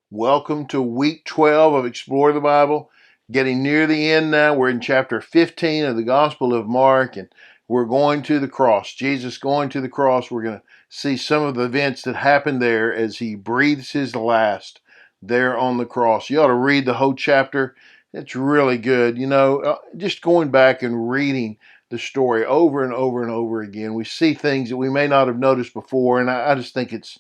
Welcome to week 12 of Explore the Bible. Getting near the end now. We're in chapter 15 of the Gospel of Mark, and we're going to the cross. Jesus going to the cross. We're going to see some of the events that happened there as he breathes his last there on the cross. You ought to read the whole chapter. It's really good. Just going back and reading the story over and over and over again, we see things that we may not have noticed before, and I just think it's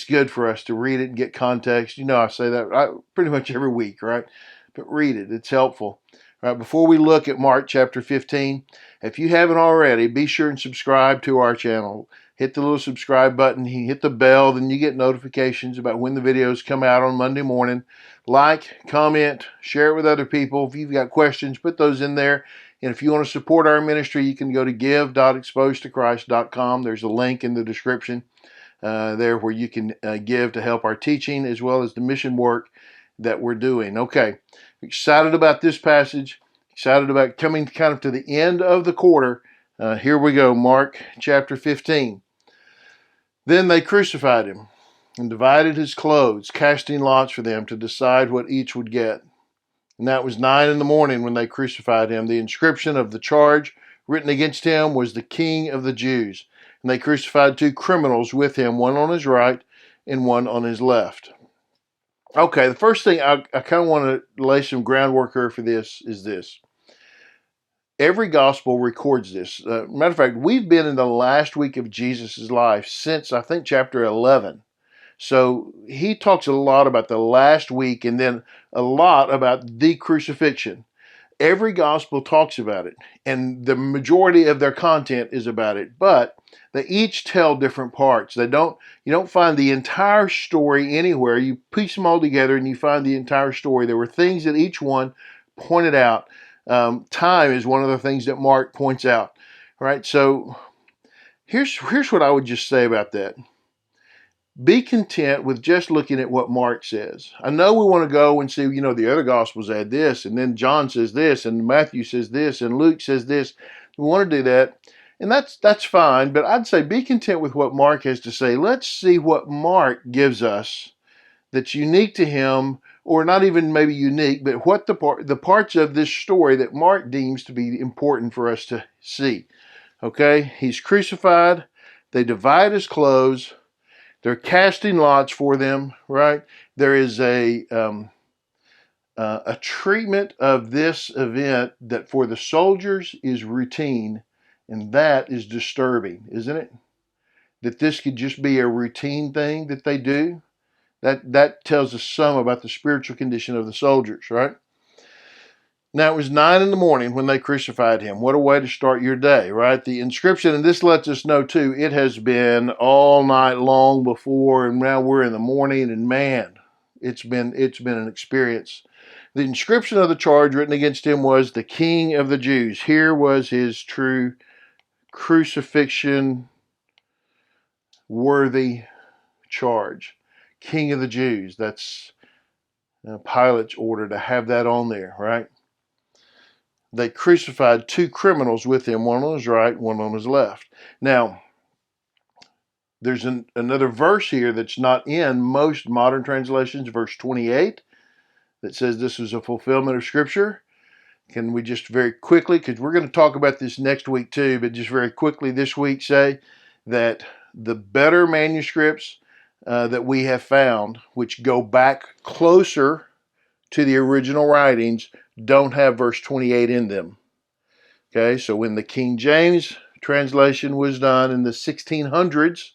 good for us to read it and get context. I say that pretty much every week, right? But read it. It's helpful. All right, before we look at Mark chapter 15, if you haven't already, be sure and subscribe to our channel. Hit the little subscribe button. You hit the bell, then you get notifications about when the videos come out on Monday morning. Like, comment, share it with other people. If you've got questions, put those in there. And if you want to support our ministry, you can go to give.exposedtochrist.com. There's a link in the description there where you can give to help our teaching as well as the mission work that we're doing. Okay, excited about this passage, excited about coming kind of to the end of the quarter. Here we go, Mark chapter 15. Then they crucified him and divided his clothes, casting lots for them to decide what each would get. And that was 9 a.m. when they crucified him. The inscription of the charge written against him was the King of the Jews. And they crucified 2 criminals with him, one on his right and one on his left. Okay, the first thing I kind of want to lay some groundwork here for this is this. Every gospel records this. Matter of fact, we've been in the last week of Jesus' life since, I think, chapter 11. So he talks a lot about the last week and then a lot about the crucifixion. Every gospel talks about it, and the majority of their content is about it, but they each tell different parts. You don't find the entire story anywhere. You piece them all together and you find the entire story. There were things that each one pointed out. Time is one of the things that Mark points out. All right, so here's what I would just say about that. Be content with just looking at what Mark says. I know we want to go and see, the other Gospels add this, and then John says this, and Matthew says this, and Luke says this. We want to do that, and that's fine, but I'd say be content with what Mark has to say. Let's see what Mark gives us that's unique to him, or not even maybe unique, but what the parts of this story that Mark deems to be important for us to see. Okay, he's crucified. They divide his clothes. They're casting lots for them, right? There is a treatment of this event that for the soldiers is routine, and that is disturbing, isn't it? That this could just be a routine thing that they do. That tells us some about the spiritual condition of the soldiers, right? Now, it was 9 a.m. when they crucified him. What a way to start your day, right? The inscription, and this lets us know too, it has been all night long before, and now we're in the morning, and man, it's been an experience. The inscription of the charge written against him was the King of the Jews. Here was his true crucifixion-worthy charge. King of the Jews. That's Pilate's order to have that on there, right? They crucified 2 criminals with him, one on his right, one on his left. Now, there's another verse here that's not in most modern translations, verse 28, that says this was a fulfillment of Scripture. Can we just very quickly, because we're going to talk about this next week too, but just very quickly this week say that the better manuscripts that we have found, which go back closer to the original writings, don't have verse 28 in them. Okay, so when the King James translation was done in the 1600s,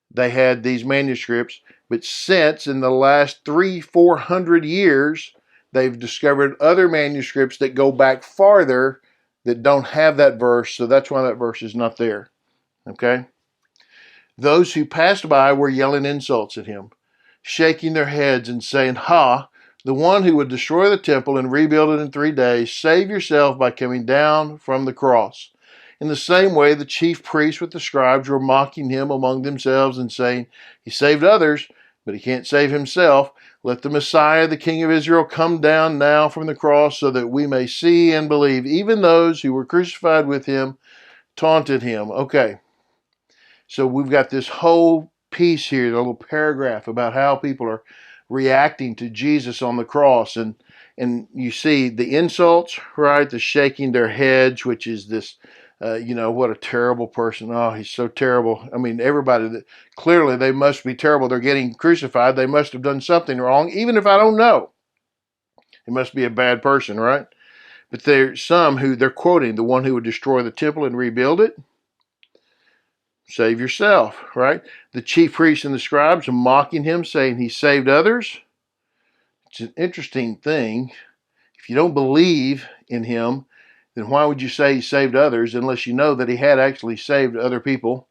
they had these manuscripts, but since in the last 300-400 years, they've discovered other manuscripts that go back farther that don't have that verse, so that's why that verse is not there. Okay? Those who passed by were yelling insults at him, shaking their heads and saying, "Ha! The one who would destroy the temple and rebuild it in 3 days, save yourself by coming down from the cross." In the same way, the chief priests with the scribes were mocking him among themselves and saying, "He saved others, but he can't save himself. Let the Messiah, the King of Israel, come down now from the cross so that we may see and believe." Even those who were crucified with him taunted him. Okay, so we've got this whole piece here, a little paragraph about how people reacting to Jesus on the cross. And you see the insults, right? The shaking their heads, which is this, what a terrible person. Oh, he's so terrible. I mean, everybody, clearly they must be terrible. They're getting crucified. They must have done something wrong, even if I don't know. He must be a bad person, right? But there's some who they're quoting, the one who would destroy the temple and rebuild it. Save yourself, right? The chief priests and the scribes are mocking him, saying he saved others. It's an interesting thing. If you don't believe in him, then why would you say he saved others unless you know that he had actually saved other people,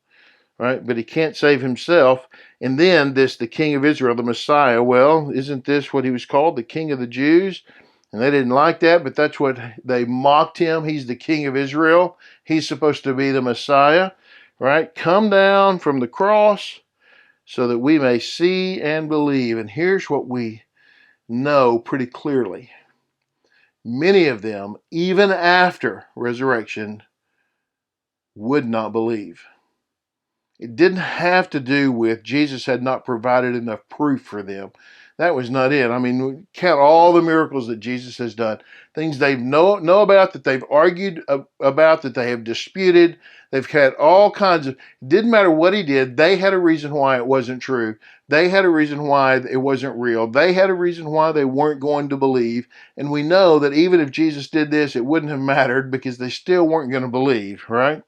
right? But he can't save himself. And then the King of Israel, the Messiah, well, isn't this what he was called, the King of the Jews? And they didn't like that, but that's what they mocked him. He's the King of Israel. He's supposed to be the Messiah, right? Come down from the cross so that we may see and believe. And here's what we know pretty clearly. Many of them, even after resurrection, would not believe. It didn't have to do with Jesus had not provided enough proof for them. That was not it. I mean, count all the miracles that Jesus has done, things they know about, that they've argued about, that they have disputed. They've had all kinds of, it didn't matter what he did. They had a reason why it wasn't true. They had a reason why it wasn't real. They had a reason why they weren't going to believe. And we know that even if Jesus did this, it wouldn't have mattered because they still weren't going to believe, right?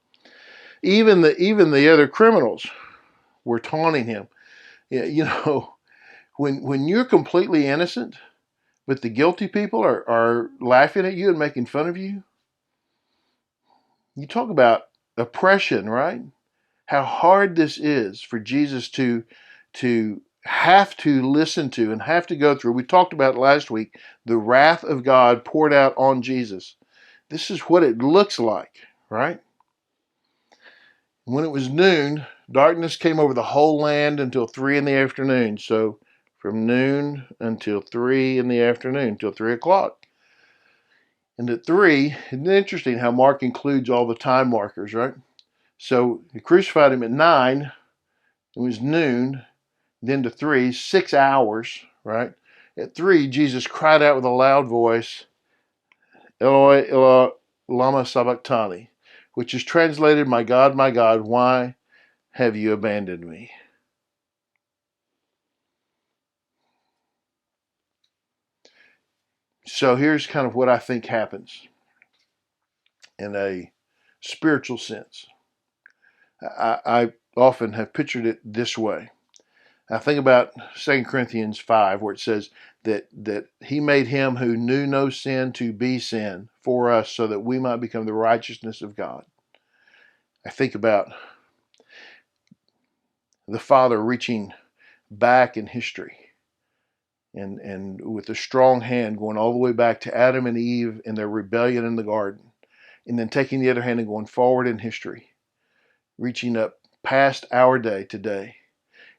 Even the other criminals were taunting him. When you're completely innocent, but the guilty people are laughing at you and making fun of you, you talk about oppression, right? How hard this is for Jesus to have to listen to and have to go through. We talked about last week, the wrath of God poured out on Jesus. This is what it looks like, right? When it was noon, darkness came over the whole land until 3 in the afternoon. So from noon until 3 in the afternoon, till 3 o'clock. And at 3, isn't it interesting how Mark includes all the time markers, right? So he crucified him at 9, it was noon, then to 3, 6 hours, right? At 3, Jesus cried out with a loud voice, Eloi, Eloi, lama sabachthani, which is translated, my God, why have you abandoned me? So here's kind of what I think happens in a spiritual sense. I often have pictured it this way. I think about 2 Corinthians 5, where it says that he made him who knew no sin to be sin for us so that we might become the righteousness of God. I think about the Father reaching back in history and with a strong hand going all the way back to Adam and Eve and their rebellion in the garden, and then taking the other hand and going forward in history, reaching up past our day today,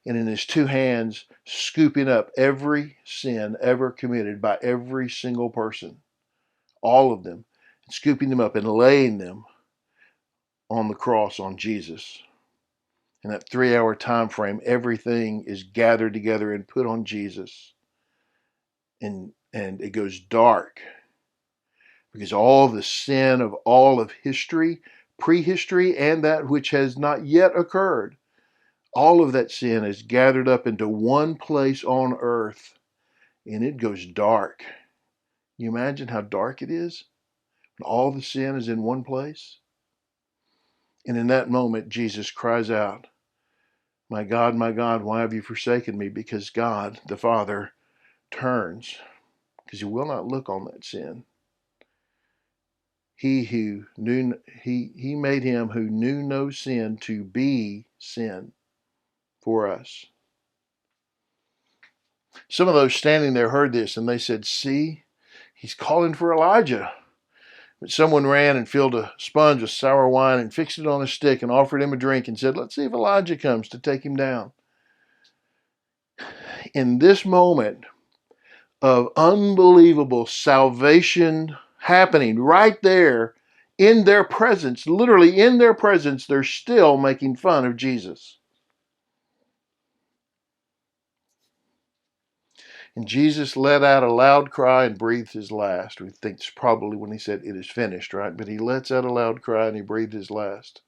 and in his two hands scooping up every sin ever committed by every single person, all of them, and scooping them up and laying them on the cross on Jesus. In that 3-hour time frame, everything is gathered together and put on Jesus. And it goes dark because all the sin of all of history, prehistory, and that which has not yet occurred, all of that sin is gathered up into one place on earth, and it goes dark. You imagine how dark it is? All the sin is in one place. And in that moment, Jesus cries out, my God, why have you forsaken me? Because God, the Father, turns, because he will not look on that sin. He made him who knew no sin to be sin for us. Some of those standing there heard this and they said, see, he's calling for Elijah. But someone ran and filled a sponge with sour wine and fixed it on a stick and offered him a drink and said, let's see if Elijah comes to take him down. In this moment of unbelievable salvation happening right there in their presence, literally in their presence, they're still making fun of Jesus. And Jesus let out a loud cry and breathed his last. We think it's probably when he said, "It is finished," right? But he lets out a loud cry and he breathed his last.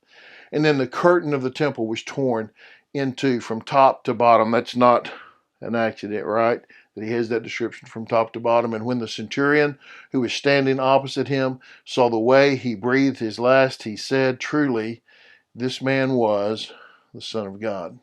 And then the curtain of the temple was torn in two from top to bottom. That's not an accident, right? That he has that description from top to bottom. And when the centurion who was standing opposite him saw the way he breathed his last, he said, "Truly, this man was the Son of God."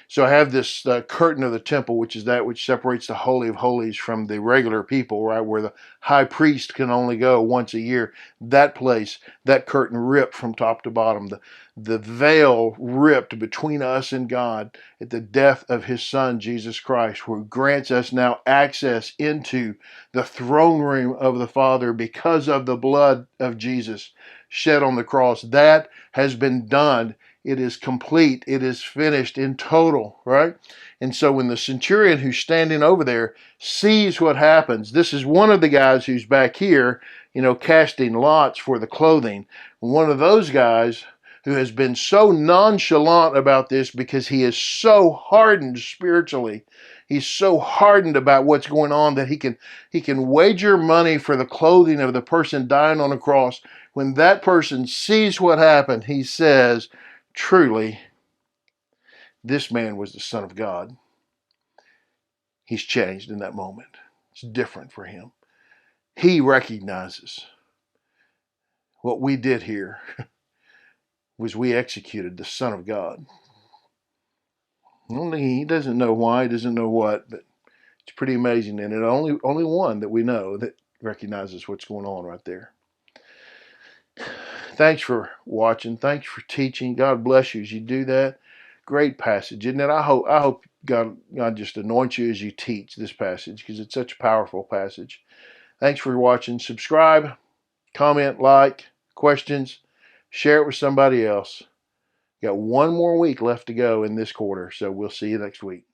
So I have this curtain of the temple, which is that which separates the Holy of Holies from the regular people, right, where the high priest can only go once a year. That place, that curtain ripped from top to bottom. The veil ripped between us and God at the death of his Son, Jesus Christ, who grants us now access into the throne room of the Father because of the blood of Jesus shed on the cross. That has been done. It is complete. It is finished in total, right? And so when the centurion who's standing over there sees what happens, this is one of the guys who's back here, casting lots for the clothing. One of those guys who has been so nonchalant about this because he is so hardened spiritually. He's so hardened about what's going on that he can wager money for the clothing of the person dying on a cross. When that person sees what happened, he says, "Truly, this man was the Son of God." He's changed in that moment. It's different for him. He recognizes what we did here was we executed the Son of God. Only he doesn't know why, he doesn't know what, but it's pretty amazing. And it only one that we know that recognizes what's going on right there. Thanks for watching. Thanks for teaching. God bless you as you do that. Great passage, isn't it? I hope God just anoints you as you teach this passage because it's such a powerful passage. Thanks for watching. Subscribe, comment, like, questions, share it with somebody else. Got one more week left to go in this quarter, so we'll see you next week.